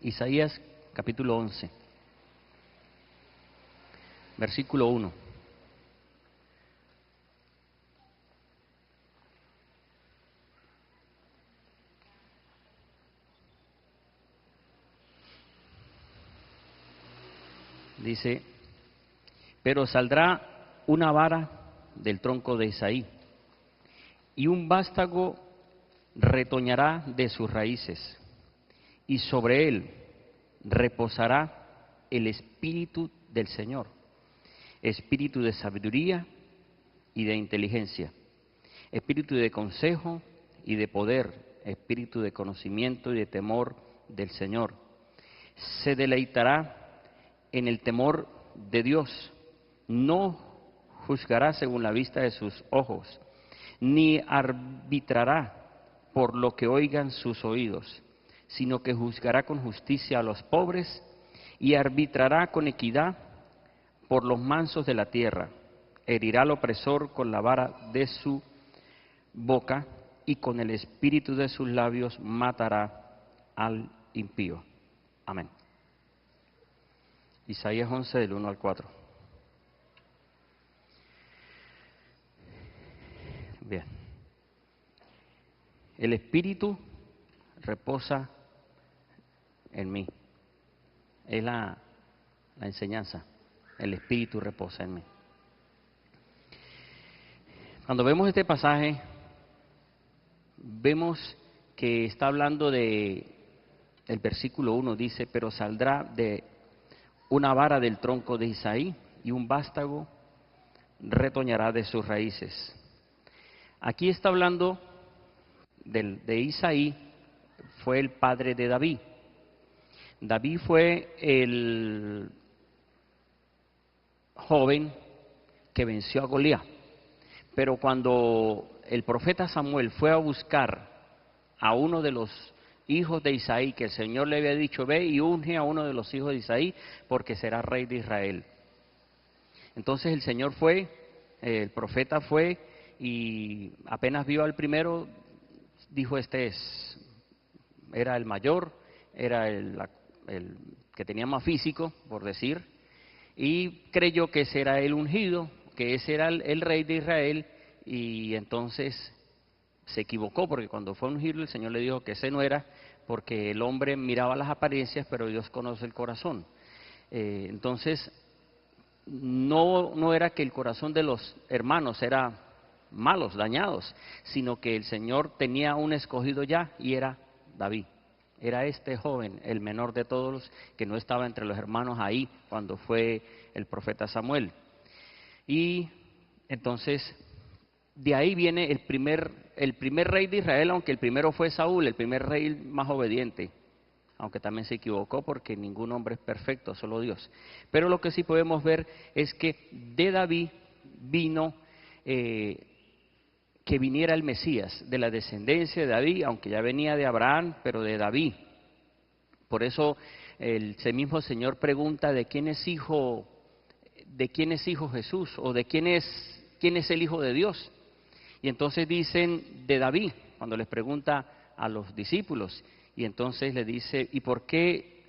Isaías capítulo 11, versículo 1. Dice: pero saldrá una vara del tronco de Isaí, y un vástago retoñará de sus raíces, y sobre él reposará el espíritu del Señor, espíritu de sabiduría y de inteligencia, espíritu de consejo y de poder, espíritu de conocimiento y de temor del Señor. Se deleitará en el temor de Dios, no juzgará según la vista de sus ojos, ni arbitrará por lo que oigan sus oídos, sino que juzgará con justicia a los pobres y arbitrará con equidad por los mansos de la tierra. Herirá al opresor con la vara de su boca, y con el espíritu de sus labios matará al impío. Amén. Isaías 11, del 1 al 4. Bien. El espíritu reposa en mí. Es la enseñanza. El espíritu reposa en mí. Cuando vemos este pasaje, vemos que está hablando el versículo 1 dice: pero saldrá de una vara del tronco de Isaí, y un vástago retoñará de sus raíces. Aquí está hablando de Isaí, fue el padre de David. David fue el joven que venció a Goliat. Pero cuando el profeta Samuel fue a buscar a uno de los hijos de Isaí, que el Señor le había dicho: ve y unge a uno de los hijos de Isaí, porque será rey de Israel. Entonces el Señor fue, el profeta fue, y apenas vio al primero, dijo: era el mayor, era el que tenía más físico, por decir, y creyó que ese era el ungido, que ese era el rey de Israel, y entonces se equivocó, porque cuando fue a ungirlo el Señor le dijo que ese no era, porque el hombre miraba las apariencias, pero Dios conoce el corazón. Entonces no era que el corazón de los hermanos era malos, dañados, sino que el Señor tenía un escogido ya, y era David. Era este joven, el menor de todos, que no estaba entre los hermanos ahí cuando fue el profeta Samuel. Y entonces de ahí viene el primer rey de Israel, aunque el primero fue Saúl, el primer rey más obediente, aunque también se equivocó, porque ningún hombre es perfecto, solo Dios. Pero lo que sí podemos ver es que de David vino que viniera el Mesías, de la descendencia de David, aunque ya venía de Abraham, pero de David. Por eso ese mismo Señor pregunta: ¿de quién es hijo Jesús? ¿O de quién es el Hijo de Dios? Y entonces dicen: de David, cuando les pregunta a los discípulos. Y entonces le dice: ¿y por qué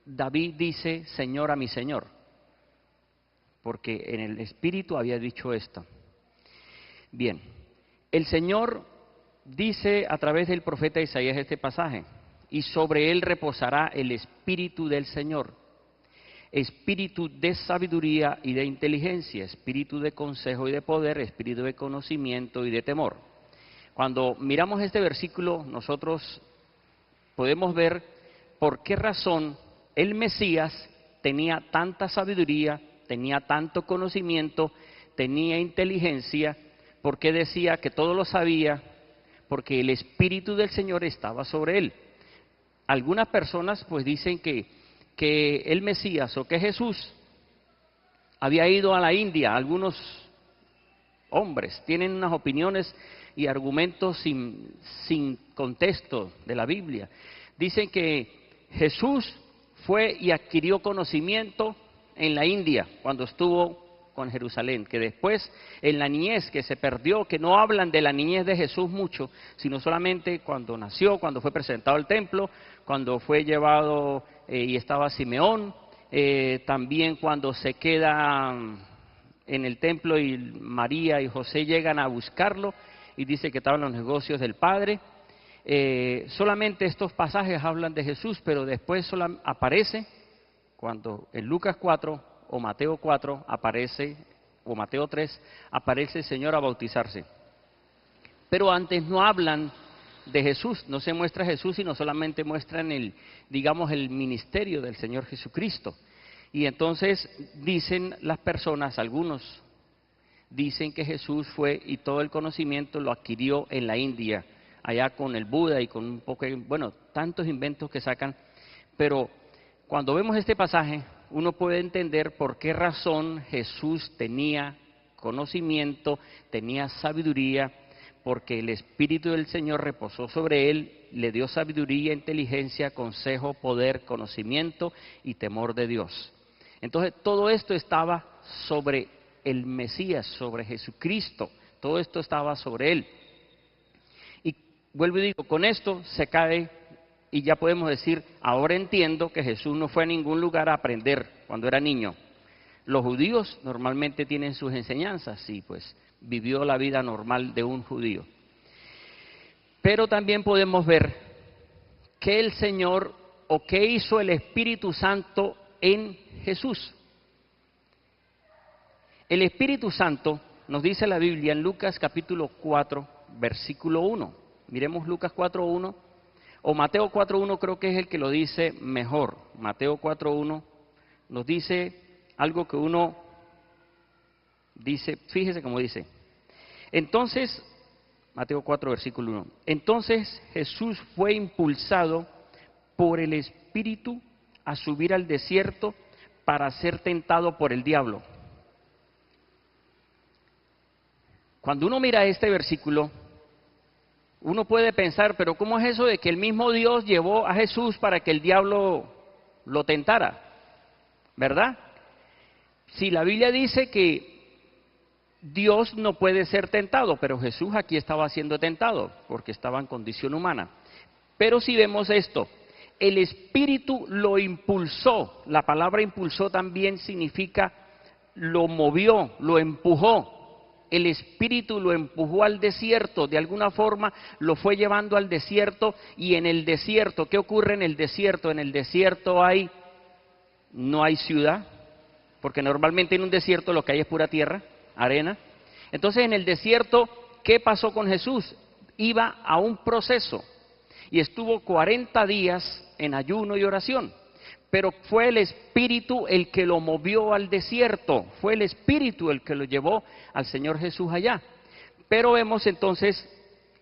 David dice Señor a mi Señor? Porque en el Espíritu había dicho esto. Bien, el Señor dice a través del profeta Isaías este pasaje: y sobre él reposará el Espíritu del Señor, espíritu de sabiduría y de inteligencia, espíritu de consejo y de poder, espíritu de conocimiento y de temor. Cuando miramos este versículo, nosotros podemos ver por qué razón el Mesías tenía tanta sabiduría, tenía tanto conocimiento, tenía inteligencia. ¿Por qué decía que todo lo sabía? Porque el Espíritu del Señor estaba sobre él. Algunas personas pues dicen que el Mesías, o que Jesús, había ido a la India. Algunos hombres tienen unas opiniones y argumentos sin contexto de la Biblia. Dicen que Jesús fue y adquirió conocimiento en la India cuando estuvo con Jerusalén, que después en la niñez que se perdió, que no hablan de la niñez de Jesús mucho, sino solamente cuando nació, cuando fue presentado al templo, cuando fue llevado y estaba Simeón, también cuando se queda en el templo y María y José llegan a buscarlo y dice que estaban en los negocios del Padre. Solamente estos pasajes hablan de Jesús, pero después aparece cuando en Lucas 4 o Mateo 4 aparece, o Mateo 3, aparece el Señor a bautizarse. Pero antes no hablan de Jesús, no se muestra Jesús, sino solamente muestran el ministerio del Señor Jesucristo. Y entonces dicen las personas, algunos dicen que Jesús fue y todo el conocimiento lo adquirió en la India, allá con el Buda y con un poco, tantos inventos que sacan, pero cuando vemos este pasaje, uno puede entender por qué razón Jesús tenía conocimiento, tenía sabiduría, porque el Espíritu del Señor reposó sobre él, le dio sabiduría, inteligencia, consejo, poder, conocimiento y temor de Dios. Entonces, todo esto estaba sobre el Mesías, sobre Jesucristo, todo esto estaba sobre él. Y vuelvo y digo, con esto se cae y ya podemos decir, ahora entiendo que Jesús no fue a ningún lugar a aprender cuando era niño. Los judíos normalmente tienen sus enseñanzas y pues vivió la vida normal de un judío. Pero también podemos ver que el Señor o qué hizo el Espíritu Santo en Jesús. El Espíritu Santo nos dice la Biblia en Lucas capítulo 4, versículo 1. Miremos Lucas 4:1 o Mateo 4:1, creo que es el que lo dice mejor. Mateo 4:1 nos dice algo que uno dice, fíjese cómo dice. Entonces, Mateo 4, versículo 1. Entonces Jesús fue impulsado por el Espíritu a subir al desierto para ser tentado por el diablo. Cuando uno mira este versículo, uno puede pensar, pero ¿cómo es eso de que el mismo Dios llevó a Jesús para que el diablo lo tentara? ¿Verdad? Si la Biblia dice que Dios no puede ser tentado, pero Jesús aquí estaba siendo tentado, porque estaba en condición humana. Pero si vemos esto, el Espíritu lo impulsó, la palabra impulsó también significa lo movió, lo empujó. El Espíritu lo empujó al desierto, de alguna forma lo fue llevando al desierto, y en el desierto, ¿qué ocurre en el desierto? En el desierto no hay ciudad, porque normalmente en un desierto lo que hay es pura tierra, arena. Entonces en el desierto, ¿qué pasó con Jesús? Iba a un proceso y estuvo 40 días en ayuno y oración. Pero fue el Espíritu el que lo movió al desierto, fue el Espíritu el que lo llevó al Señor Jesús allá. Pero vemos entonces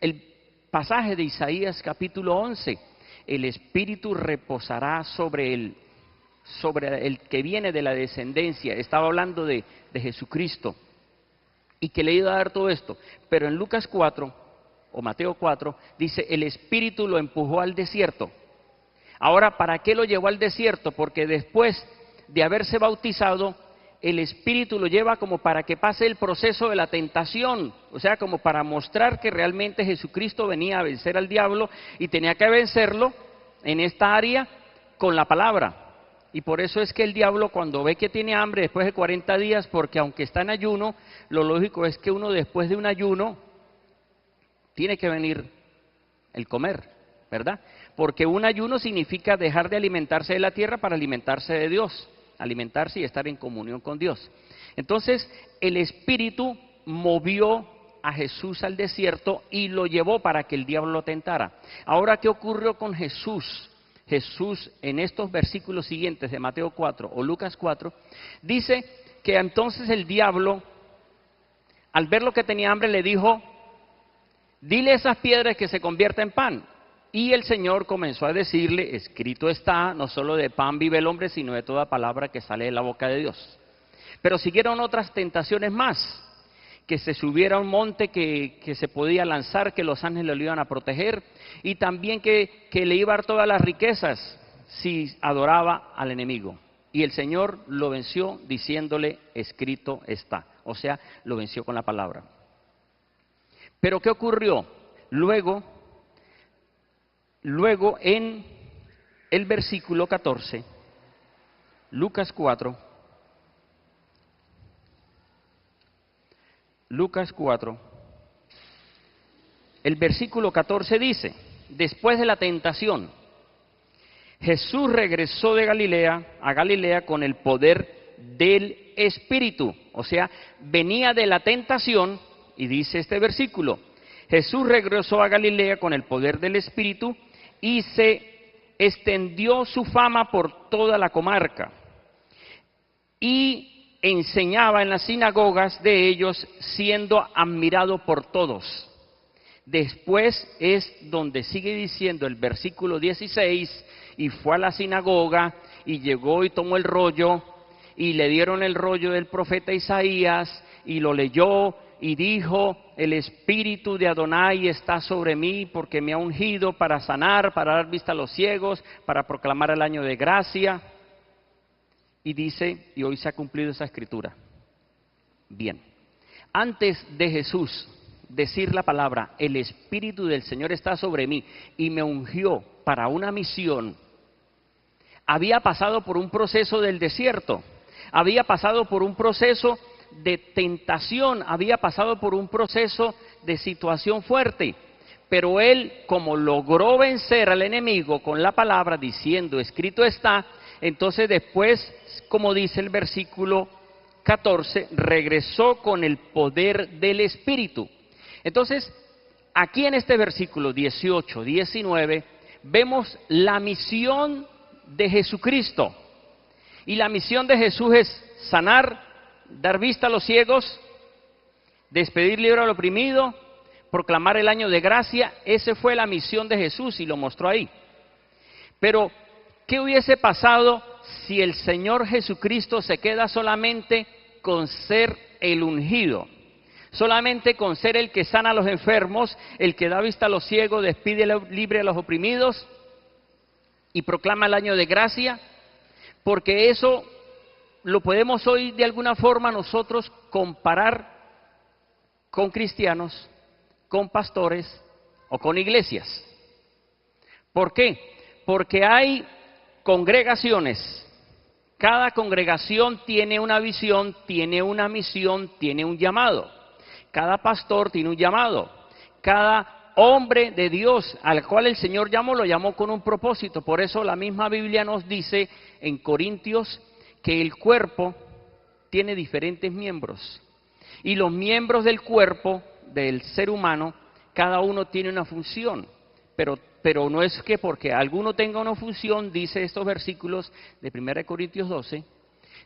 el pasaje de Isaías capítulo 11, el Espíritu reposará sobre el que viene de la descendencia, estaba hablando de Jesucristo, y que le iba a dar todo esto. Pero en Lucas 4, o Mateo 4, dice, el Espíritu lo empujó al desierto. Ahora, ¿para qué lo llevó al desierto? Porque después de haberse bautizado, el Espíritu lo lleva como para que pase el proceso de la tentación, o sea, como para mostrar que realmente Jesucristo venía a vencer al diablo y tenía que vencerlo en esta área con la palabra. Y por eso es que el diablo, cuando ve que tiene hambre después de 40 días, porque aunque está en ayuno, lo lógico es que uno después de un ayuno tiene que venir el comer, ¿verdad? Porque un ayuno significa dejar de alimentarse de la tierra para alimentarse de Dios, alimentarse y estar en comunión con Dios. Entonces, el Espíritu movió a Jesús al desierto y lo llevó para que el diablo lo tentara. Ahora, ¿qué ocurrió con Jesús? Jesús, en estos versículos siguientes de Mateo 4 o Lucas 4, dice que entonces el diablo, al ver lo que tenía hambre, le dijo, dile a esas piedras que se conviertan en pan. Y el Señor comenzó a decirle, escrito está, no solo de pan vive el hombre, sino de toda palabra que sale de la boca de Dios. Pero siguieron otras tentaciones más, que se subiera a un monte que se podía lanzar, que los ángeles lo iban a proteger, y también que le iba a dar todas las riquezas si adoraba al enemigo. Y el Señor lo venció diciéndole, escrito está. O sea, lo venció con la palabra. Pero ¿qué ocurrió? Luego en el versículo 14, Lucas 4, el versículo 14 dice, después de la tentación, Jesús regresó de Galilea a Galilea con el poder del Espíritu. O sea, venía de la tentación, y dice este versículo, Jesús regresó a Galilea con el poder del Espíritu y se extendió su fama por toda la comarca. Y enseñaba en las sinagogas de ellos, siendo admirado por todos. Después es donde sigue diciendo el versículo 16, y fue a la sinagoga, y llegó y tomó el rollo, y le dieron el rollo del profeta Isaías, y lo leyó, y dijo, el Espíritu de Adonai está sobre mí, porque me ha ungido para sanar, para dar vista a los ciegos, para proclamar el año de gracia. Y dice, y hoy se ha cumplido esa escritura. Bien, antes de Jesús decir la palabra, el Espíritu del Señor está sobre mí y me ungió para una misión, había pasado por un proceso del desierto, había pasado por un proceso de tentación, había pasado por un proceso de situación fuerte, pero él, como logró vencer al enemigo con la palabra diciendo, escrito está, entonces después, como dice el versículo 14, regresó con el poder del Espíritu. Entonces, aquí en este versículo 18, 19, vemos la misión de Jesucristo. Y la misión de Jesús es sanar, dar vista a los ciegos, despedir libre al oprimido, proclamar el año de gracia. Esa fue la misión de Jesús y lo mostró ahí. Pero, ¿qué hubiese pasado si el Señor Jesucristo se queda solamente con ser el ungido? Solamente con ser el que sana a los enfermos, el que da vista a los ciegos, despide libre a los oprimidos y proclama el año de gracia, porque eso lo podemos hoy de alguna forma nosotros comparar con cristianos, con pastores o con iglesias. ¿Por qué? Porque hay congregaciones, cada congregación tiene una visión, tiene una misión, tiene un llamado. Cada pastor tiene un llamado, cada hombre de Dios al cual el Señor llamó, lo llamó con un propósito. Por eso la misma Biblia nos dice en Corintios que el cuerpo tiene diferentes miembros. Y los miembros del cuerpo, del ser humano, cada uno tiene una función. Pero no es que porque alguno tenga una función, dice estos versículos de 1 Corintios 12,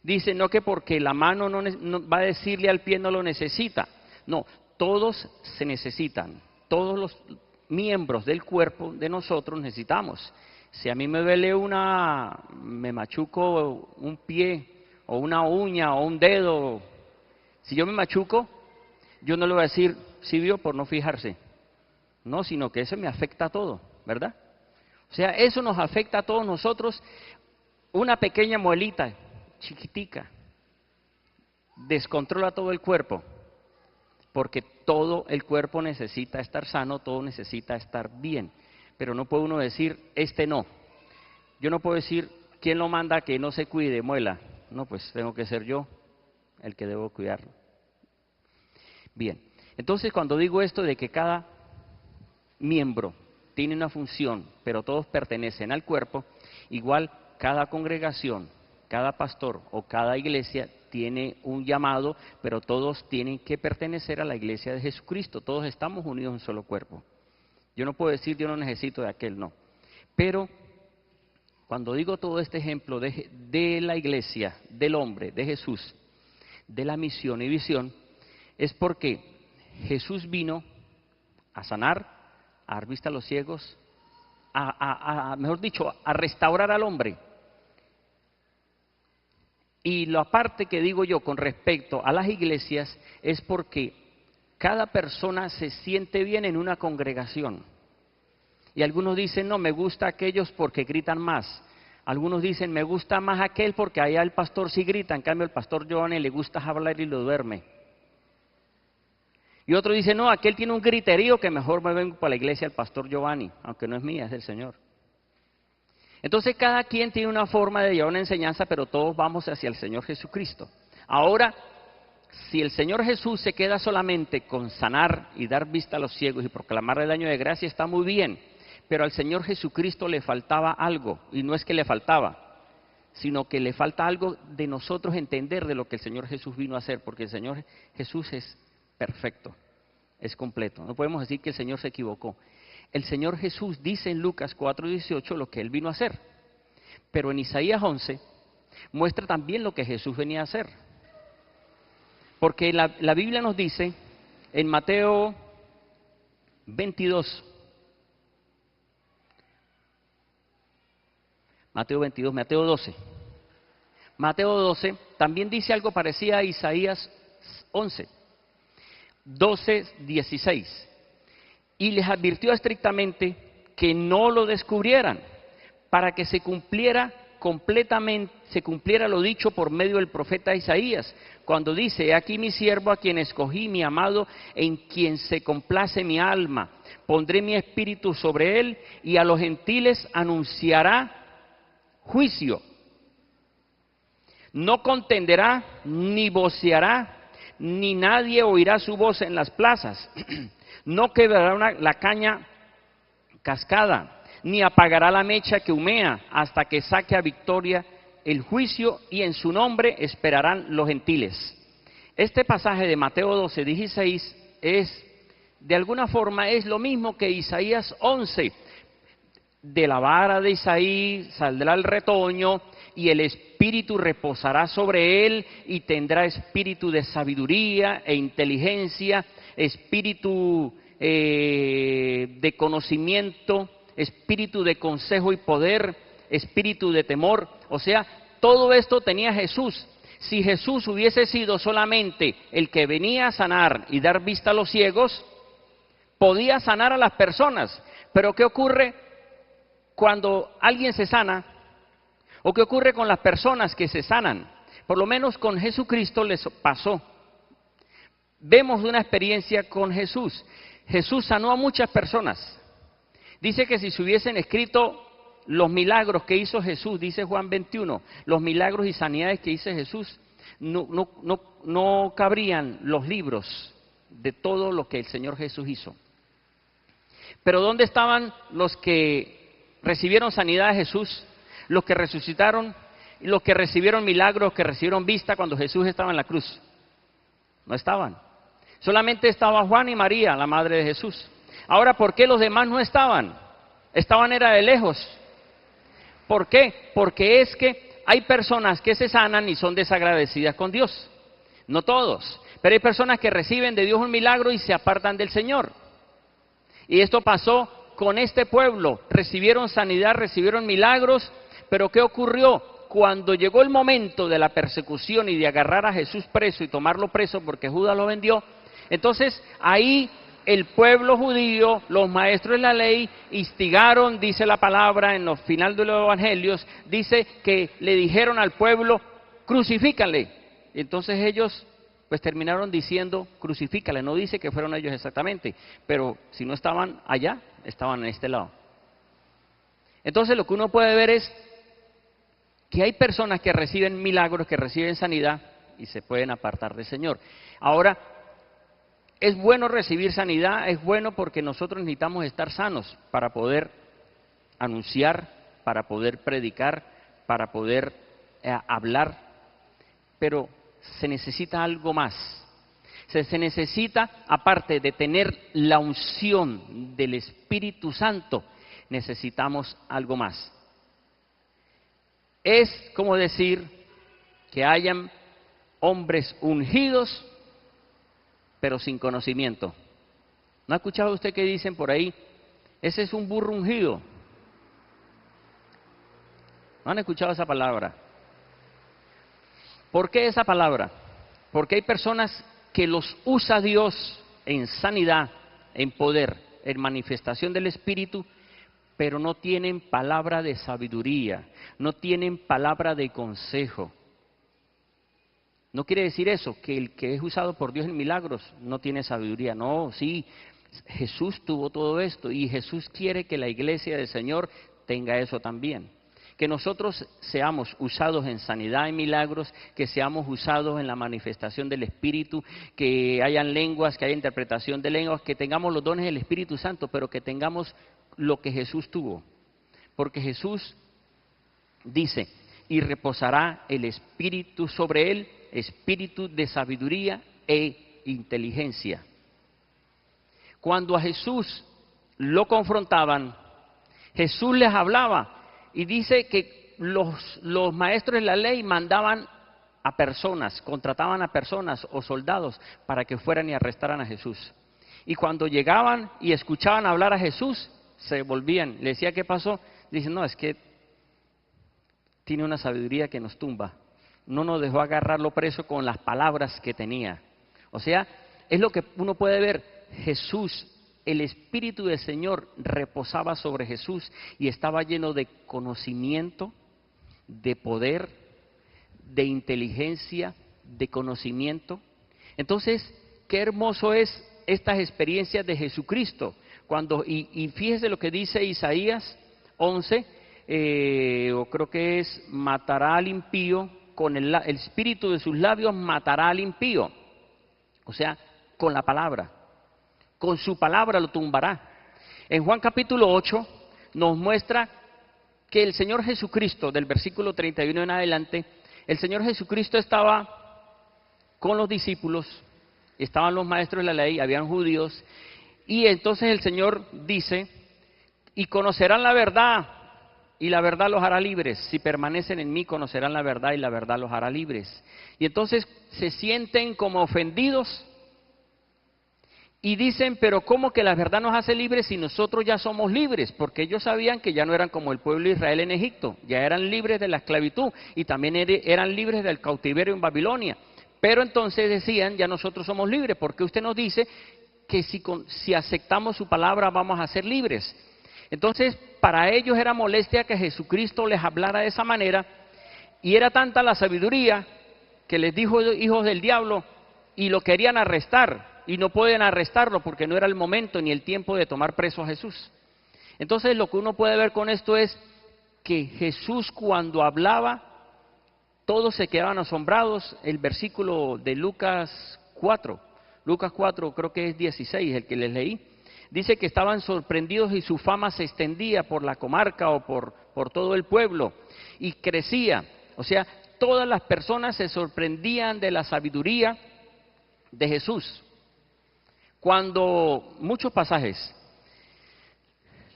dice no que porque la mano no va a decirle al pie no lo necesita. No, todos se necesitan, todos los miembros del cuerpo de nosotros necesitamos. Si a mí me duele me machuco un pie o una uña o un dedo, si yo me machuco, yo no le voy a decir, sí vio, por no fijarse. No, sino que eso me afecta a todo, ¿verdad? O sea, eso nos afecta a todos nosotros. Una pequeña muelita, chiquitica, descontrola todo el cuerpo. Porque todo el cuerpo necesita estar sano, todo necesita estar bien. Pero no puede uno decir, este no. Yo no puedo decir, ¿quién lo manda que no se cuide, muela? No, pues tengo que ser yo el que debo cuidarlo. Bien, entonces cuando digo esto de que cada miembro tiene una función, pero todos pertenecen al cuerpo, igual cada congregación, cada pastor o cada iglesia tiene un llamado, pero todos tienen que pertenecer a la iglesia de Jesucristo. Todos estamos unidos en un solo cuerpo. Yo no puedo decir, yo no necesito de aquel, no. Pero cuando digo todo este ejemplo de la iglesia, del hombre, de Jesús, de la misión y visión, es porque Jesús vino a sanar, a dar vista a los ciegos, mejor dicho, a restaurar al hombre. Y la parte que digo yo con respecto a las iglesias es porque cada persona se siente bien en una congregación. Y algunos dicen, no, me gusta aquellos porque gritan más. Algunos dicen, me gusta más aquel porque allá el pastor sí grita, en cambio el pastor Giovanni le gusta hablar y lo duerme. Y otro dice, no, aquel tiene un griterío que mejor me vengo para la iglesia al pastor Giovanni, aunque no es mía, es del Señor. Entonces cada quien tiene una forma de llevar una enseñanza, pero todos vamos hacia el Señor Jesucristo. Ahora, si el Señor Jesús se queda solamente con sanar y dar vista a los ciegos y proclamar el año de gracia, está muy bien. Pero al Señor Jesucristo le faltaba algo, y no es que le faltaba, sino que le falta algo de nosotros entender de lo que el Señor Jesús vino a hacer, porque el Señor Jesús es perfecto, es completo. No podemos decir que el Señor se equivocó. El Señor Jesús dice en Lucas 4:18 lo que Él vino a hacer, pero en Isaías 11 muestra también lo que Jesús venía a hacer. Porque la Biblia nos dice en Mateo 22, Mateo 12. Mateo 12 también dice algo parecido a Isaías 11, 12:16. Y les advirtió estrictamente que no lo descubrieran, para que se cumpliera completamente, se cumpliera lo dicho por medio del profeta Isaías, cuando dice, he aquí mi siervo a quien escogí, mi amado, en quien se complace mi alma. Pondré mi espíritu sobre él y a los gentiles anunciará juicio. No contenderá, ni voceará, ni nadie oirá su voz en las plazas. No quebrará la caña cascada, ni apagará la mecha que humea, hasta que saque a victoria el juicio, y en su nombre esperarán los gentiles. Este pasaje de Mateo 12:16 de alguna forma, es lo mismo que Isaías 11. De la vara de Isaí saldrá el retoño, y el espíritu reposará sobre él, y tendrá espíritu de sabiduría e inteligencia, espíritu de conocimiento, espíritu de consejo y poder, espíritu de temor. O sea, todo esto tenía Jesús. Si Jesús hubiese sido solamente el que venía a sanar y dar vista a los ciegos, podía sanar a las personas. Pero ¿qué ocurre cuando alguien se sana? ¿O qué ocurre con las personas que se sanan? Por lo menos con Jesucristo les pasó. Vemos una experiencia con Jesús. Jesús sanó a muchas personas. Dice que si se hubiesen escrito los milagros que hizo Jesús, dice Juan 21, los milagros y sanidades que hizo Jesús, no cabrían los libros de todo lo que el Señor Jesús hizo. Pero ¿dónde estaban los que recibieron sanidad de Jesús? Los que resucitaron, los que recibieron milagros, que recibieron vista cuando Jesús estaba en la cruz. No estaban. Solamente estaba Juan y María, la madre de Jesús. Ahora, ¿por qué los demás no estaban? Estaban era de lejos. ¿Por qué? Porque es que hay personas que se sanan y son desagradecidas con Dios. No todos, pero hay personas que reciben de Dios un milagro y se apartan del Señor. Y esto pasó con este pueblo. Recibieron sanidad, recibieron milagros, pero ¿qué ocurrió? Cuando llegó el momento de la persecución y de agarrar a Jesús preso y tomarlo preso porque Judas lo vendió, entonces ahí el pueblo judío, los maestros de la ley, instigaron, dice la palabra en los final de los evangelios, dice que le dijeron al pueblo, crucifícale. Y entonces ellos pues terminaron diciendo, crucifícale. No dice que fueron ellos exactamente, pero si no estaban allá, estaban en este lado. Entonces lo que uno puede ver es que hay personas que reciben milagros, que reciben sanidad y se pueden apartar del Señor. Ahora, es bueno recibir sanidad, es bueno porque nosotros necesitamos estar sanos para poder anunciar, para poder predicar, para poder hablar, pero se necesita algo más. Se necesita, aparte de tener la unción del Espíritu Santo, necesitamos algo más. Es como decir que hayan hombres ungidos, pero sin conocimiento. ¿No ha escuchado usted que dicen por ahí? Ese es un burro ungido. ¿No han escuchado esa palabra? ¿Por qué esa palabra? Porque hay personas que los usa Dios en sanidad, en poder, en manifestación del Espíritu, pero no tienen palabra de sabiduría, no tienen palabra de consejo. No quiere decir eso, que el que es usado por Dios en milagros no tiene sabiduría. No, sí, Jesús tuvo todo esto y Jesús quiere que la iglesia del Señor tenga eso también. Que nosotros seamos usados en sanidad y milagros, que seamos usados en la manifestación del Espíritu, que hayan lenguas, que haya interpretación de lenguas, que tengamos los dones del Espíritu Santo, pero que tengamos lo que Jesús tuvo. Porque Jesús dice, y reposará el Espíritu sobre él, espíritu de sabiduría e inteligencia. Cuando a Jesús lo confrontaban, Jesús les hablaba y dice que los maestros de la ley mandaban a personas, contrataban a personas o soldados para que fueran y arrestaran a Jesús. Y cuando llegaban y escuchaban hablar a Jesús, se volvían. Le decía, ¿qué pasó? Dicen, no, es que tiene una sabiduría que nos tumba. No nos dejó agarrarlo preso con las palabras que tenía. O sea, es lo que uno puede ver. Jesús, el Espíritu del Señor reposaba sobre Jesús y estaba lleno de conocimiento, de poder, de inteligencia, de conocimiento. Entonces, qué hermoso es estas experiencias de Jesucristo. Y fíjese lo que dice Isaías 11, o creo que es, matará al impío, con el espíritu de sus labios matará al impío. O sea, con la palabra. Con su palabra lo tumbará. En Juan capítulo 8 nos muestra que el Señor Jesucristo, del versículo 31 en adelante, el Señor Jesucristo estaba con los discípulos, estaban los maestros de la ley, habían judíos, y entonces el Señor dice, y conocerán la verdad, y la verdad los hará libres. Si permanecen en mí, conocerán la verdad, y la verdad los hará libres. Y entonces se sienten como ofendidos, y dicen, pero ¿cómo que la verdad nos hace libres si nosotros ya somos libres? Porque ellos sabían que ya no eran como el pueblo de Israel en Egipto, ya eran libres de la esclavitud y también eran libres del cautiverio en Babilonia. Pero entonces decían, ya nosotros somos libres, porque usted nos dice que si aceptamos su palabra vamos a ser libres. Entonces, para ellos era molestia que Jesucristo les hablara de esa manera, y era tanta la sabiduría que les dijo hijos del diablo, y lo querían arrestar. Y no pueden arrestarlo porque no era el momento ni el tiempo de tomar preso a Jesús. Entonces lo que uno puede ver con esto es que Jesús cuando hablaba, todos se quedaban asombrados. El versículo de Lucas 4 creo que es 16 el que les leí, dice que estaban sorprendidos y su fama se extendía por la comarca o por todo el pueblo y crecía. O sea, todas las personas se sorprendían de la sabiduría de Jesús. Cuando muchos pasajes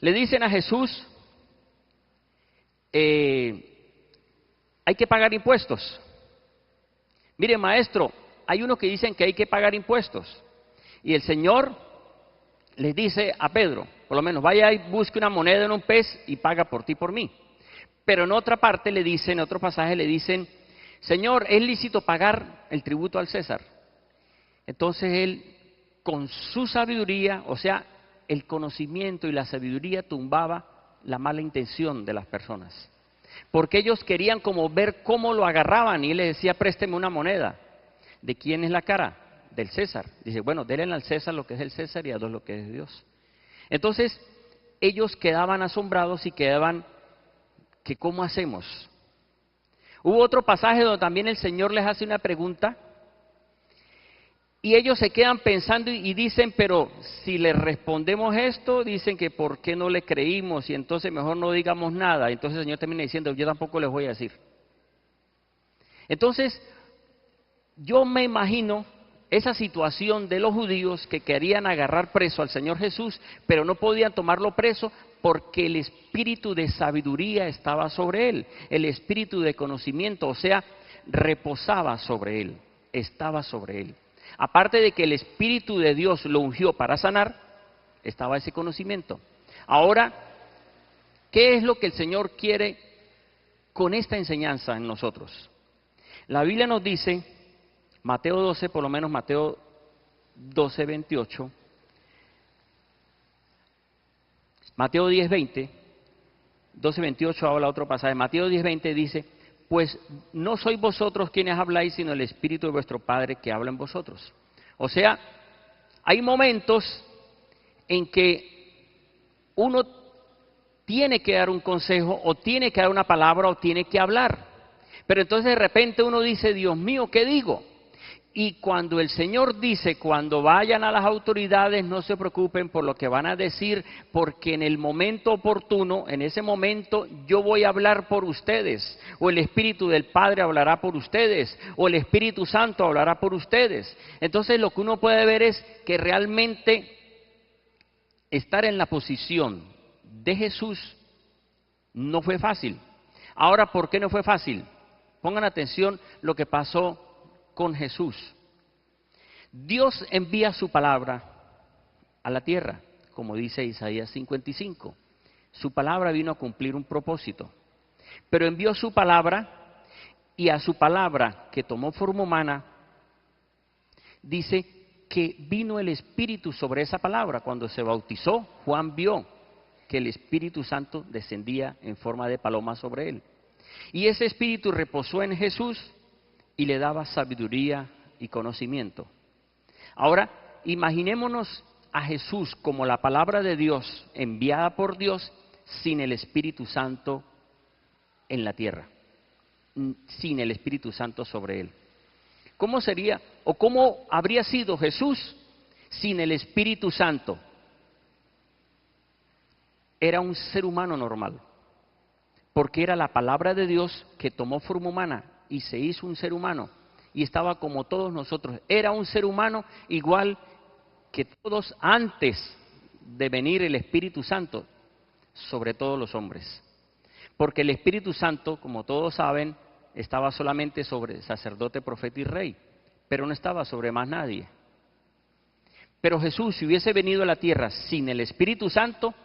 le dicen a Jesús, hay que pagar impuestos. Mire, maestro, hay unos que dicen que hay que pagar impuestos. Y el Señor les dice a Pedro, por lo menos, vaya y busque una moneda en un pez y paga por ti y por mí. Pero en otra parte le dicen, en otro pasaje le dicen, Señor, ¿es lícito pagar el tributo al César? Entonces él, con su sabiduría, o sea, el conocimiento y la sabiduría tumbaba la mala intención de las personas. Porque ellos querían como ver cómo lo agarraban y él les decía, présteme una moneda. ¿De quién es la cara? Del César. Dice, bueno, denle al César lo que es del César y a Dios lo que es de Dios. Entonces, ellos quedaban asombrados y quedaban, que ¿cómo hacemos? Hubo otro pasaje donde también el Señor les hace una pregunta. Y ellos se quedan pensando y dicen, pero si le respondemos esto, dicen que ¿por qué no le creímos? Y entonces mejor no digamos nada. Entonces el Señor termina diciendo, yo tampoco les voy a decir. Entonces, yo me imagino esa situación de los judíos que querían agarrar preso al Señor Jesús, pero no podían tomarlo preso porque el espíritu de sabiduría estaba sobre él, el espíritu de conocimiento, o sea, reposaba sobre él, estaba sobre él. Aparte de que el Espíritu de Dios lo ungió para sanar, estaba ese conocimiento. Ahora, ¿qué es lo que el Señor quiere con esta enseñanza en nosotros? La Biblia nos dice, Mateo 12, por lo menos Mateo 12, 28, Mateo 10, 20, 12:28 habla otro pasaje. Mateo 10:20 dice, pues no sois vosotros quienes habláis, sino el Espíritu de vuestro Padre que habla en vosotros. O sea, hay momentos en que uno tiene que dar un consejo, o tiene que dar una palabra, o tiene que hablar. Pero entonces de repente uno dice, Dios mío, ¿qué digo? Y cuando el Señor dice, cuando vayan a las autoridades, no se preocupen por lo que van a decir, porque en el momento oportuno, en ese momento, yo voy a hablar por ustedes, o el Espíritu del Padre hablará por ustedes, o el Espíritu Santo hablará por ustedes. Entonces lo que uno puede ver es que realmente estar en la posición de Jesús no fue fácil. Ahora, ¿por qué no fue fácil? Pongan atención lo que pasó con Jesús. Dios envía su palabra a la tierra, como dice Isaías 55. Su palabra vino a cumplir un propósito, pero envió su palabra, y a su palabra que tomó forma humana, dice que vino el Espíritu sobre esa palabra. Cuando se bautizó, Juan vio que el Espíritu Santo descendía en forma de paloma sobre él. Y ese Espíritu reposó en Jesús y le daba sabiduría y conocimiento. Ahora, imaginémonos a Jesús como la palabra de Dios enviada por Dios sin el Espíritu Santo en la tierra, sin el Espíritu Santo sobre él. ¿Cómo sería o cómo habría sido Jesús sin el Espíritu Santo? Era un ser humano normal, porque era la palabra de Dios que tomó forma humana y se hizo un ser humano, y estaba como todos nosotros. Era un ser humano igual que todos antes de venir el Espíritu Santo sobre todos los hombres. Porque el Espíritu Santo, como todos saben, estaba solamente sobre sacerdote, profeta y rey, pero no estaba sobre más nadie. Pero Jesús, si hubiese venido a la tierra sin el Espíritu Santo,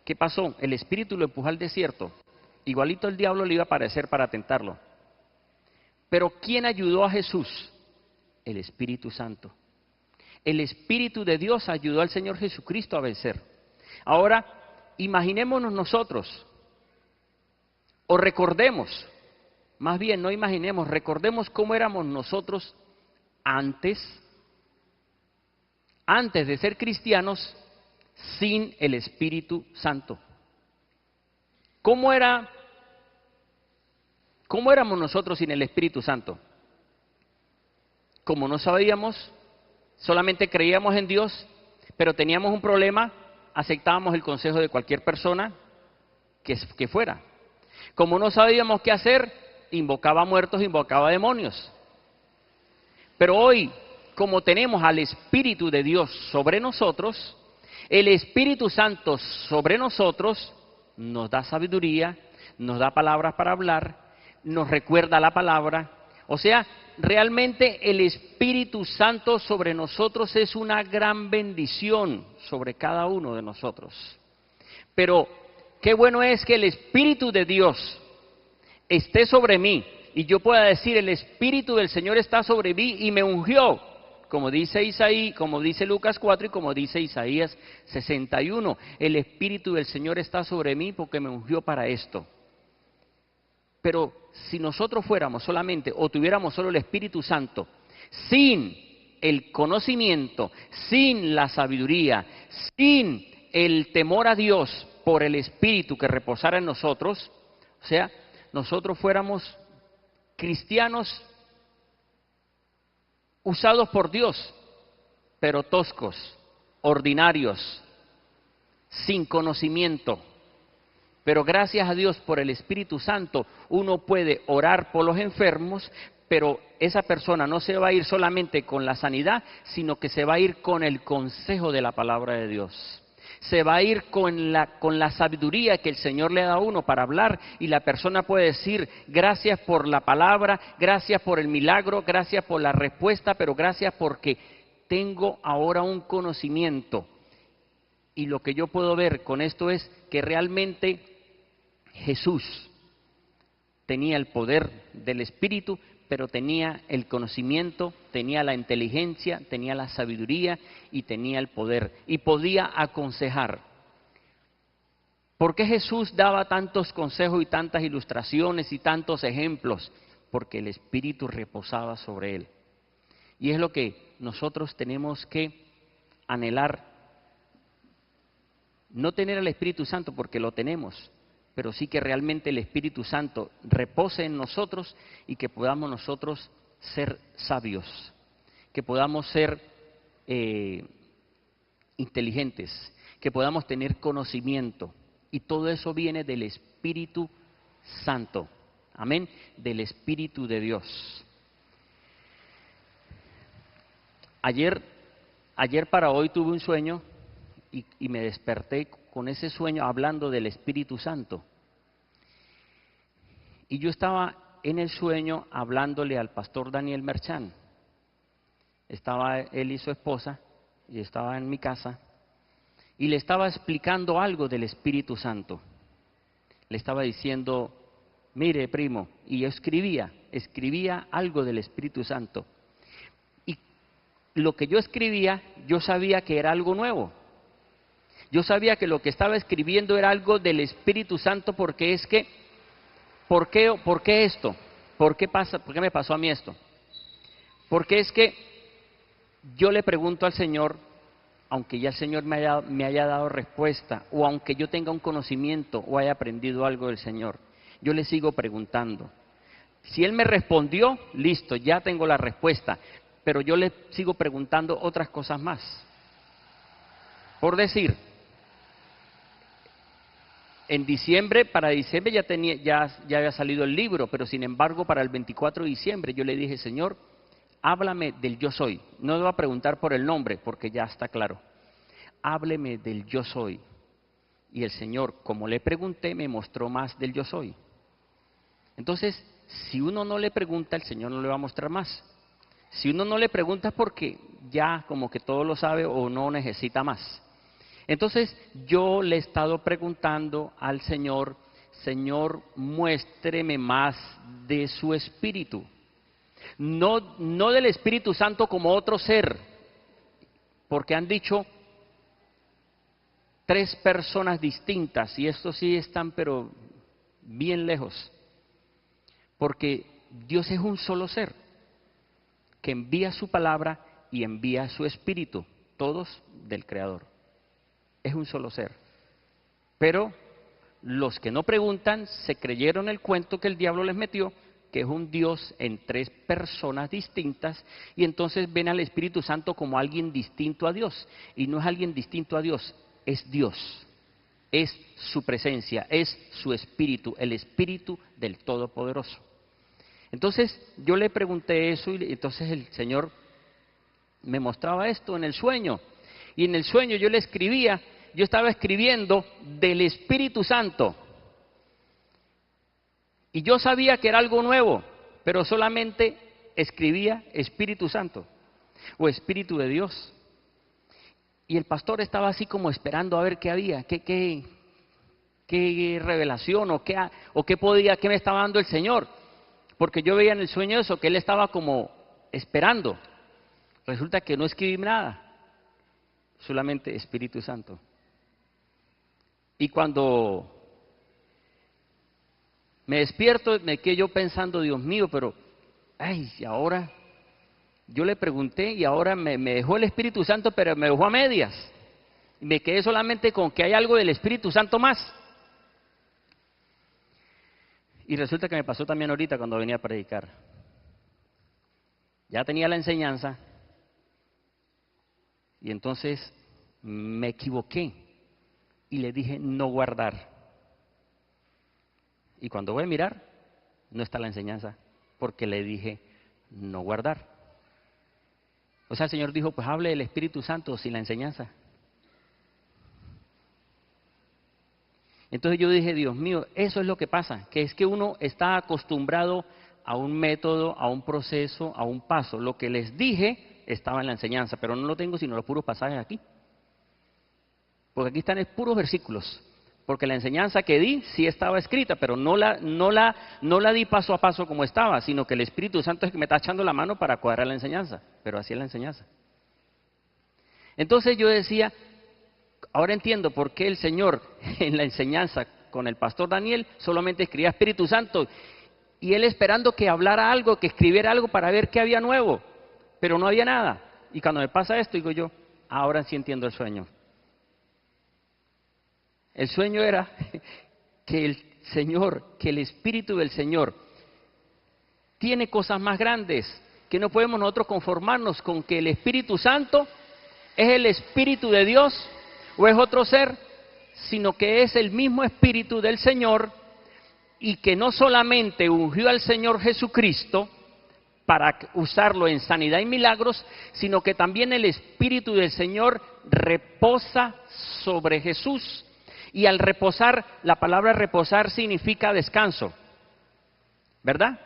¿qué pasó? El Espíritu lo empujó al desierto. Igualito el diablo le iba a aparecer para tentarlo. Pero ¿quién ayudó a Jesús? El Espíritu Santo. El Espíritu de Dios ayudó al Señor Jesucristo a vencer. Ahora, imaginémonos nosotros, o recordemos, más bien no imaginemos, recordemos cómo éramos nosotros antes de ser cristianos, sin el Espíritu Santo. ¿Cómo éramos nosotros sin el Espíritu Santo? Como no sabíamos, solamente creíamos en Dios, pero teníamos un problema, aceptábamos el consejo de cualquier persona que fuera. Como no sabíamos qué hacer, invocaba muertos, invocaba demonios. Pero hoy, como tenemos al Espíritu de Dios sobre nosotros, el Espíritu Santo sobre nosotros nos da sabiduría, nos da palabras para hablar, nos recuerda la palabra. O sea, realmente el Espíritu Santo sobre nosotros es una gran bendición sobre cada uno de nosotros. Pero qué bueno es que el Espíritu de Dios esté sobre mí y yo pueda decir, el Espíritu del Señor está sobre mí y me ungió, como dice Isaías, como dice Lucas 4 y como dice Isaías 61. El Espíritu del Señor está sobre mí porque me ungió para esto. Pero si nosotros fuéramos solamente, o tuviéramos solo el Espíritu Santo, sin el conocimiento, sin la sabiduría, sin el temor a Dios por el Espíritu que reposara en nosotros, o sea, nosotros fuéramos cristianos usados por Dios, pero toscos, ordinarios, sin conocimiento. Pero gracias a Dios por el Espíritu Santo, uno puede orar por los enfermos, pero esa persona no se va a ir solamente con la sanidad, sino que se va a ir con el consejo de la palabra de Dios. Se va a ir con la sabiduría que el Señor le da a uno para hablar, y la persona puede decir, gracias por la palabra, gracias por el milagro, gracias por la respuesta, pero gracias porque tengo ahora un conocimiento. Y lo que yo puedo ver con esto es que realmente Jesús tenía el poder del Espíritu, pero tenía el conocimiento, tenía la inteligencia, tenía la sabiduría y tenía el poder. Y podía aconsejar. ¿Por qué Jesús daba tantos consejos y tantas ilustraciones y tantos ejemplos? Porque el Espíritu reposaba sobre él. Y es lo que nosotros tenemos que anhelar. No tener al Espíritu Santo porque lo tenemos, pero sí que realmente el Espíritu Santo repose en nosotros y que podamos nosotros ser sabios, que podamos ser inteligentes, que podamos tener conocimiento. Y todo eso viene del Espíritu Santo. Amén. Del Espíritu de Dios. Ayer para hoy tuve un sueño y me desperté con ese sueño hablando del Espíritu Santo. Y yo estaba en el sueño hablándole al pastor Daniel Merchán. Estaba él y su esposa, y estaba en mi casa, y le estaba explicando algo del Espíritu Santo. Le estaba diciendo, mire primo, y yo escribía algo del Espíritu Santo. Y lo que yo escribía, yo sabía que era algo nuevo. Yo sabía que lo que estaba escribiendo era algo del Espíritu Santo, porque es que, ¿por qué esto? ¿Por qué me pasó a mí esto? Porque es que yo le pregunto al Señor, aunque ya el Señor me haya dado respuesta, o aunque yo tenga un conocimiento o haya aprendido algo del Señor, yo le sigo preguntando. Si Él me respondió, listo, ya tengo la respuesta, pero yo le sigo preguntando otras cosas más. Por decir, para diciembre ya había salido el libro, pero sin embargo para el 24 de diciembre yo le dije, Señor, háblame del yo soy. No le voy a preguntar por el nombre, porque ya está claro. Hábleme del yo soy. Y el Señor, como le pregunté, me mostró más del yo soy. Entonces, si uno no le pregunta, el Señor no le va a mostrar más. Si uno no le pregunta es porque ya como que todo lo sabe o no necesita más. Entonces, yo le he estado preguntando al Señor, Señor, muéstreme más de su Espíritu. No del Espíritu Santo como otro ser, porque han dicho 3 personas distintas, y estos sí están pero bien lejos, porque Dios es un solo ser, que envía su palabra y envía su Espíritu, todos del Creador. Es un solo ser. Pero los que no preguntan se creyeron el cuento que el diablo les metió, que es un Dios en 3 personas distintas, y entonces ven al Espíritu Santo como alguien distinto a Dios. Y no es alguien distinto a Dios, es Dios. Es su presencia, es su Espíritu, el Espíritu del Todopoderoso. Entonces yo le pregunté eso y entonces el Señor me mostraba esto en el sueño. Y en el sueño yo estaba escribiendo del Espíritu Santo. Y yo sabía que era algo nuevo, pero solamente escribía Espíritu Santo o Espíritu de Dios. Y el pastor estaba así como esperando a ver qué había, qué revelación o qué me estaba dando el Señor. Porque yo veía en el sueño eso, que él estaba como esperando. Resulta que no escribí nada, solamente Espíritu Santo. Y cuando me despierto, me quedé yo pensando, Dios mío, pero, y ahora, yo le pregunté y ahora me dejó el Espíritu Santo, pero me dejó a medias. Y me quedé solamente con que hay algo del Espíritu Santo más. Y resulta que me pasó también ahorita cuando venía a predicar. Ya tenía la enseñanza y entonces me equivoqué y le dije no guardar. Y cuando voy a mirar, no está la enseñanza, porque le dije no guardar. O sea, el Señor dijo, pues hable del Espíritu Santo sin la enseñanza. Entonces yo dije, Dios mío, eso es lo que pasa, que es que uno está acostumbrado a un método, a un proceso, a un paso. Lo que les dije estaba en la enseñanza, pero no lo tengo sino los puros pasajes aquí. Porque aquí están puros versículos. Porque la enseñanza que di sí estaba escrita, pero no la di paso a paso como estaba, sino que el Espíritu Santo es que me está echando la mano para cuadrar la enseñanza, pero así es la enseñanza. Entonces yo decía, Ahora entiendo por qué el Señor en la enseñanza con el pastor Daniel solamente escribía Espíritu Santo y él esperando que hablara algo, que escribiera algo para ver qué había nuevo, pero no había nada. Y cuando me pasa esto, digo yo, ahora sí entiendo el sueño. El sueño era que el Señor, que el Espíritu del Señor tiene cosas más grandes, que no podemos nosotros conformarnos con que el Espíritu Santo es el Espíritu de Dios o es otro ser, sino que es el mismo Espíritu del Señor y que no solamente ungió al Señor Jesucristo para usarlo en sanidad y milagros, sino que también el Espíritu del Señor reposa sobre Jesús. Y al reposar, la palabra reposar significa descanso, ¿verdad?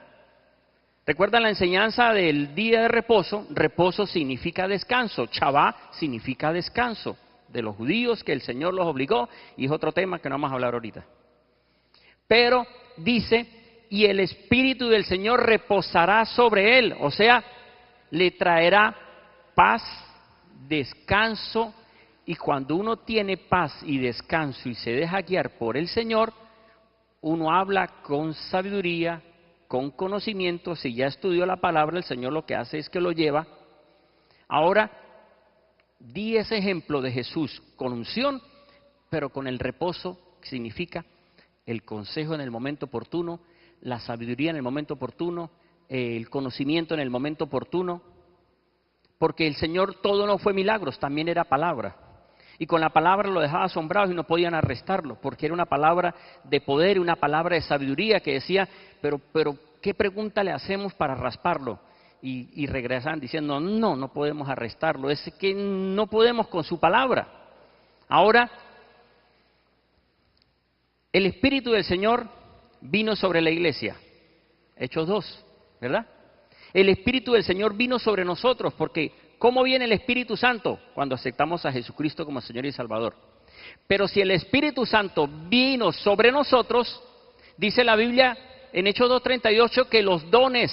¿Recuerdan la enseñanza del día de reposo? Reposo significa descanso, Shabbat significa descanso de los judíos que el Señor los obligó, y es otro tema que no vamos a hablar ahorita. Pero dice, y el Espíritu del Señor reposará sobre él, o sea, le traerá paz, descanso, y cuando uno tiene paz y descanso y se deja guiar por el Señor, uno habla con sabiduría, con conocimiento. Si ya estudió la palabra, el Señor lo que hace es que lo lleva. Ahora, di ese ejemplo de Jesús con unción, pero con el reposo, que significa el consejo en el momento oportuno, la sabiduría en el momento oportuno, el conocimiento en el momento oportuno, porque el Señor todo no fue milagros, también era palabra. Y con la palabra lo dejaba asombrado y no podían arrestarlo, porque era una palabra de poder, una palabra de sabiduría que decía, pero ¿qué pregunta le hacemos para rasparlo? Y regresan diciendo, no podemos arrestarlo, es que no podemos con su palabra. Ahora, el Espíritu del Señor vino sobre la iglesia, Hechos 2, ¿verdad? El Espíritu del Señor vino sobre nosotros, porque ¿cómo viene el Espíritu Santo? Cuando aceptamos a Jesucristo como Señor y Salvador. Pero si el Espíritu Santo vino sobre nosotros, dice la Biblia en Hechos 2:38 que los dones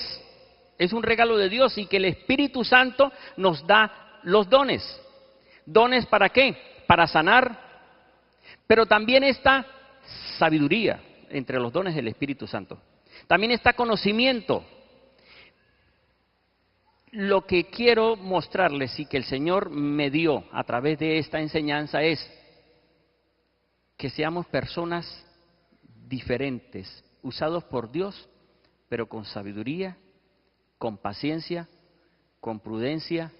es un regalo de Dios y que el Espíritu Santo nos da los dones. ¿Dones para qué? Para sanar, pero también está sabiduría entre los dones del Espíritu Santo. También está conocimiento. Lo que quiero mostrarles y que el Señor me dio a través de esta enseñanza es que seamos personas diferentes, usados por Dios, pero con sabiduría, con paciencia, con prudencia,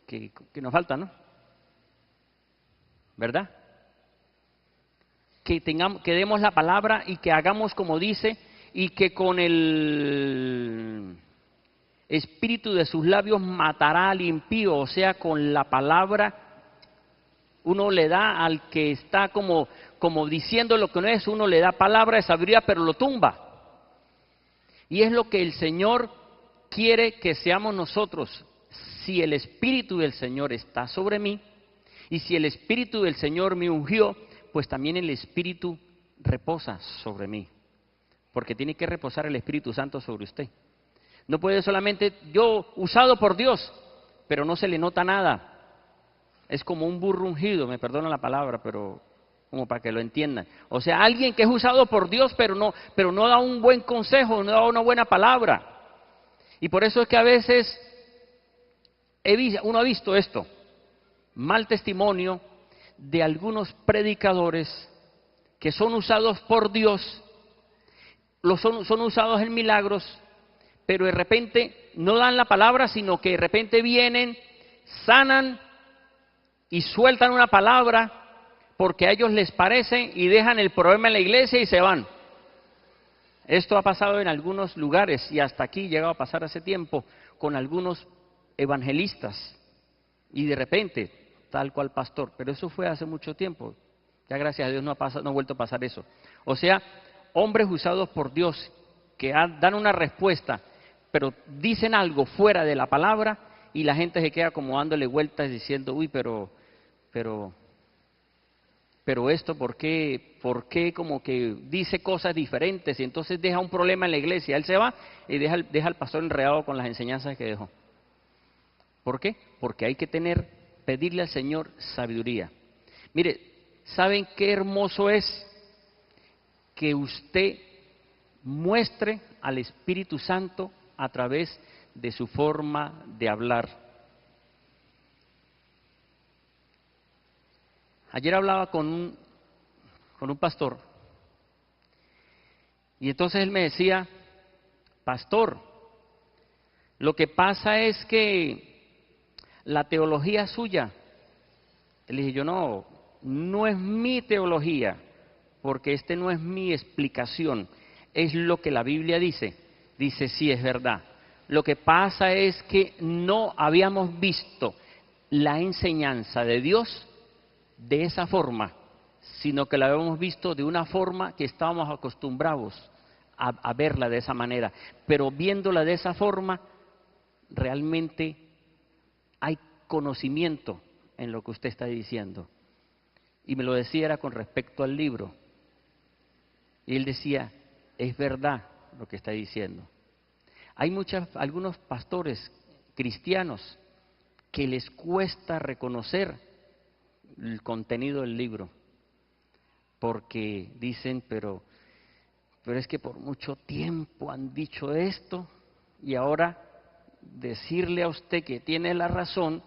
que nos falta, ¿no? ¿Verdad? Que demos la palabra y que hagamos como dice, y que con el espíritu de sus labios matará al impío, o sea, con la palabra uno le da al que está como diciendo lo que no es, uno le da palabra de sabiduría, pero lo tumba. Y es lo que el Señor quiere que seamos nosotros. Si el Espíritu del Señor está sobre mí, y si el Espíritu del Señor me ungió, pues también el Espíritu reposa sobre mí, porque tiene que reposar el Espíritu Santo sobre usted. No puede solamente yo usado por Dios, pero no se le nota nada. Es como un burro ungido, me perdonan la palabra, pero como para que lo entiendan. O sea, alguien que es usado por Dios, pero no da un buen consejo, no da una buena palabra. Y por eso es que a veces uno ha visto esto, mal testimonio de algunos predicadores que son usados por Dios, son usados en milagros, pero de repente no dan la palabra, sino que de repente vienen, sanan y sueltan una palabra porque a ellos les parece y dejan el problema en la iglesia y se van. Esto ha pasado en algunos lugares y hasta aquí llegado a pasar hace tiempo con algunos evangelistas y de repente tal cual pastor, pero eso fue hace mucho tiempo. Ya gracias a Dios no ha vuelto a pasar eso. O sea, hombres usados por Dios que dan una respuesta, pero dicen algo fuera de la palabra y la gente se queda como dándole vueltas diciendo, uy, pero esto, ¿por qué como que dice cosas diferentes? Y entonces deja un problema en la iglesia. Él se va y deja al pastor enredado con las enseñanzas que dejó. ¿Por qué? Porque hay que pedirle al Señor sabiduría. Mire, ¿saben qué hermoso es? Que usted muestre al Espíritu Santo a través de su forma de hablar. Ayer hablaba con un pastor y entonces él me decía, pastor, lo que pasa es que la teología suya, le dije yo, no es mi teología, porque no es mi explicación, es lo que la Biblia dice. Dice, sí, es verdad. Lo que pasa es que no habíamos visto la enseñanza de Dios de esa forma, sino que la habíamos visto de una forma que estábamos acostumbrados a verla de esa manera. Pero viéndola de esa forma, realmente hay conocimiento en lo que usted está diciendo. Y me lo decía era con respecto al libro. Y él decía, es verdad lo que está diciendo. Hay algunos pastores cristianos que les cuesta reconocer el contenido del libro, porque dicen, pero es que por mucho tiempo han dicho esto, y ahora decirle a usted que tiene la razón,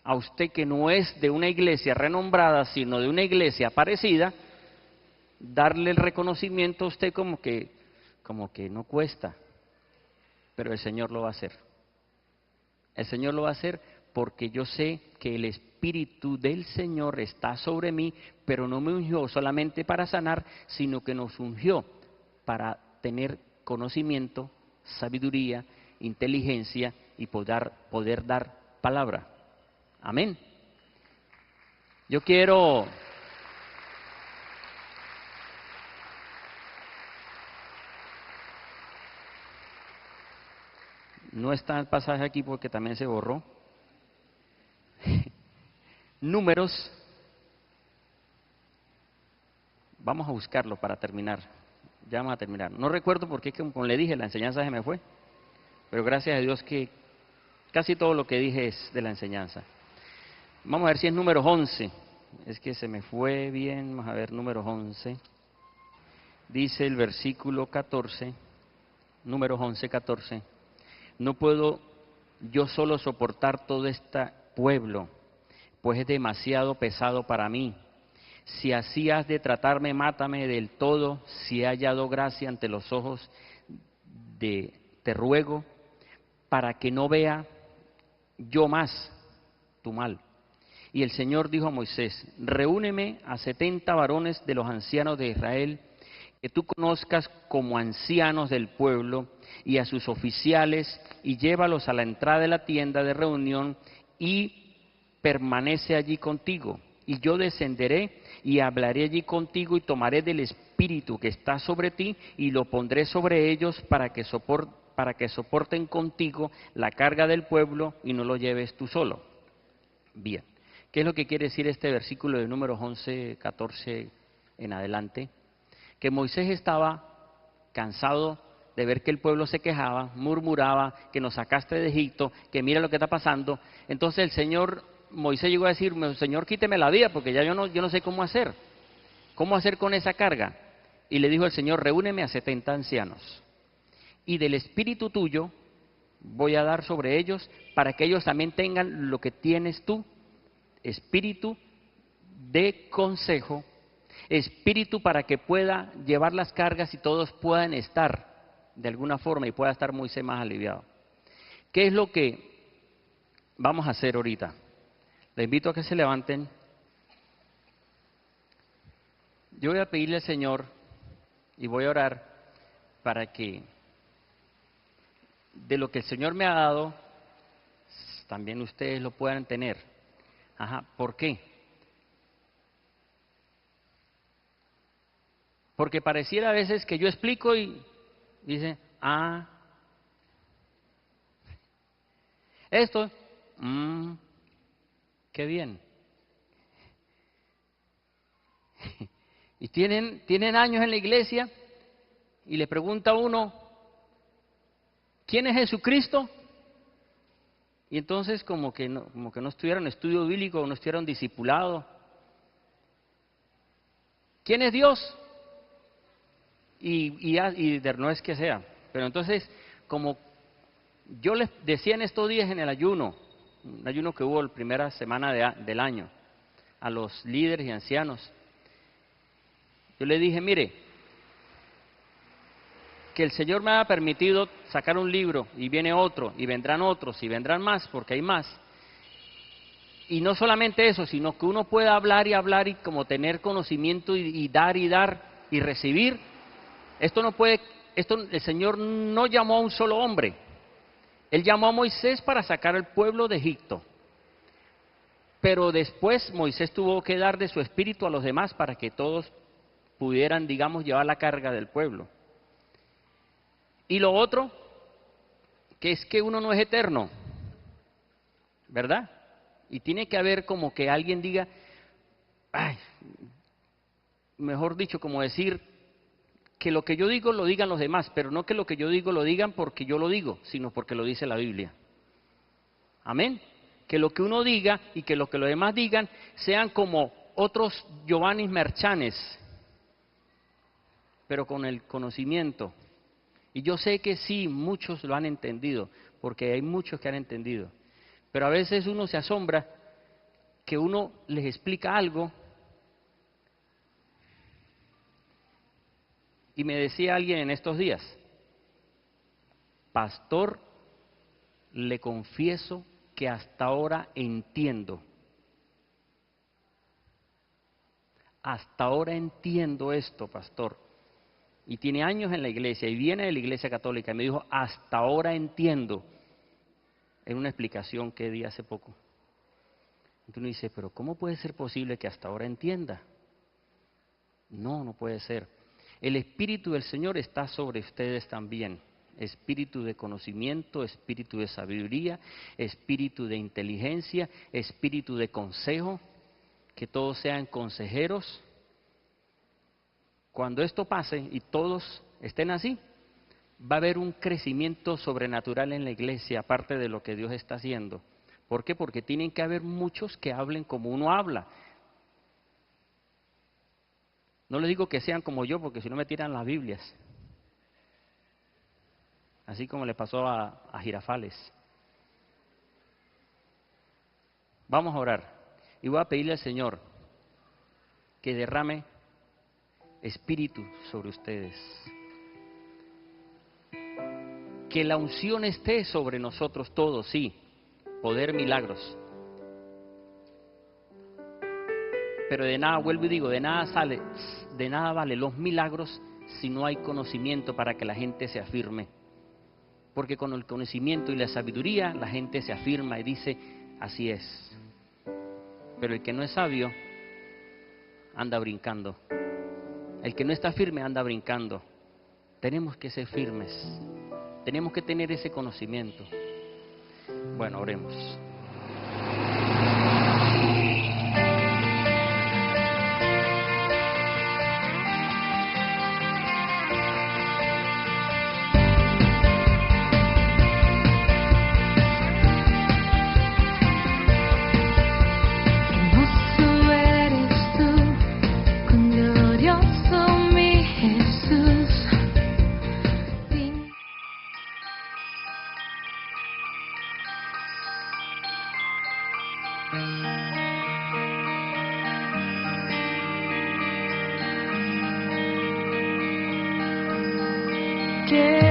a usted que no es de una iglesia renombrada, sino de una iglesia parecida, darle el reconocimiento a usted como que no cuesta, pero el Señor lo va a hacer. El Señor lo va a hacer porque yo sé que el Espíritu del Señor está sobre mí, pero no me ungió solamente para sanar, sino que nos ungió para tener conocimiento, sabiduría, inteligencia y poder dar palabra. Amén. Yo quiero no está el pasaje aquí porque también se borró. Números. Vamos a buscarlo para terminar. Ya vamos a terminar. No recuerdo porque, como le dije, la enseñanza se me fue. Pero gracias a Dios que casi todo lo que dije es de la enseñanza. Vamos a ver si es Números 11. Es que se me fue bien. Vamos a ver Números 11. Dice el versículo 14. Números 11, 14. No puedo yo solo soportar todo este pueblo, pues es demasiado pesado para mí. Si así has de tratarme, mátame del todo. Si he hallado gracia ante los ojos te ruego, para que no vea yo más tu mal. Y el Señor dijo a Moisés, reúneme a 70 varones de los ancianos de Israel, que tú conozcas como ancianos del pueblo, y a sus oficiales, y llévalos a la entrada de la tienda de reunión, y permanece allí contigo. Y yo descenderé y hablaré allí contigo, y tomaré del Espíritu que está sobre ti, y lo pondré sobre ellos para que soporten contigo la carga del pueblo, y no lo lleves tú solo. Bien. ¿Qué es lo que quiere decir este versículo de Números 11, 14 en adelante? Que Moisés estaba cansado de ver que el pueblo se quejaba, murmuraba, que nos sacaste de Egipto, que mira lo que está pasando. Entonces Moisés llegó a decir, Señor, quíteme la vida, porque ya yo no sé cómo hacer con esa carga. Y le dijo el Señor, reúneme a 70 ancianos, y del espíritu tuyo voy a dar sobre ellos, para que ellos también tengan lo que tienes tú, espíritu de consejo, espíritu para que pueda llevar las cargas y todos puedan estar de alguna forma y pueda estar Moisés más aliviado. ¿Qué es lo que vamos a hacer ahorita? Les invito a que se levanten. Yo voy a pedirle al Señor y voy a orar para que de lo que el Señor me ha dado, también ustedes lo puedan tener. ¿Por qué? Porque pareciera a veces que yo explico y dice, esto, qué bien. Y tienen años en la iglesia y le pregunta a uno, ¿quién es Jesucristo? Y entonces como que no estuvieron estudio bíblico, no estuvieron discipulados. ¿Quién es Dios? Y no es que sea. Pero entonces, como yo les decía en estos días en el ayuno, un ayuno que hubo la primera semana del año, a los líderes y ancianos, yo les dije, mire, que el Señor me ha permitido sacar un libro, y viene otro, y vendrán otros, y vendrán más, porque hay más. Y no solamente eso, sino que uno pueda hablar y como tener conocimiento y dar y recibir. El Señor no llamó a un solo hombre. Él llamó a Moisés para sacar al pueblo de Egipto. Pero después Moisés tuvo que dar de su espíritu a los demás para que todos pudieran, digamos, llevar la carga del pueblo. Y lo otro, que es que uno no es eterno, ¿verdad? Y tiene que haber como que alguien diga, ay, mejor dicho, como decir, que lo que yo digo lo digan los demás, pero no que lo que yo digo lo digan porque yo lo digo, sino porque lo dice la Biblia. Amén. Que lo que uno diga y que lo que los demás digan sean como otros Giovanni Merchanes, pero con el conocimiento. Y yo sé que sí, muchos lo han entendido, porque hay muchos que han entendido. Pero a veces uno se asombra que uno les explica algo. Y me decía alguien en estos días, pastor, le confieso que hasta ahora entiendo. Hasta ahora entiendo esto, pastor. Y tiene años en la iglesia y viene de la iglesia católica y me dijo, hasta ahora entiendo. En una explicación que di hace poco. Entonces uno dice, pero ¿cómo puede ser posible que hasta ahora entienda? No, no puede ser. El Espíritu del Señor está sobre ustedes también. Espíritu de conocimiento, espíritu de sabiduría, espíritu de inteligencia, espíritu de consejo, que todos sean consejeros. Cuando esto pase y todos estén así, va a haber un crecimiento sobrenatural en la iglesia, aparte de lo que Dios está haciendo. ¿Por qué? Porque tienen que haber muchos que hablen como uno habla. No les digo que sean como yo, porque si no me tiran las Biblias. Así como le pasó a Girafales. Vamos a orar. Y voy a pedirle al Señor que derrame espíritu sobre ustedes. Que la unción esté sobre nosotros todos, sí. Poder, milagros. Pero de nada, vuelvo y digo, de nada vale los milagros si no hay conocimiento para que la gente se afirme. Porque con el conocimiento y la sabiduría la gente se afirma y dice, así es. Pero el que no es sabio anda brincando. El que no está firme anda brincando. Tenemos que ser firmes. Tenemos que tener ese conocimiento. Bueno, oremos. Que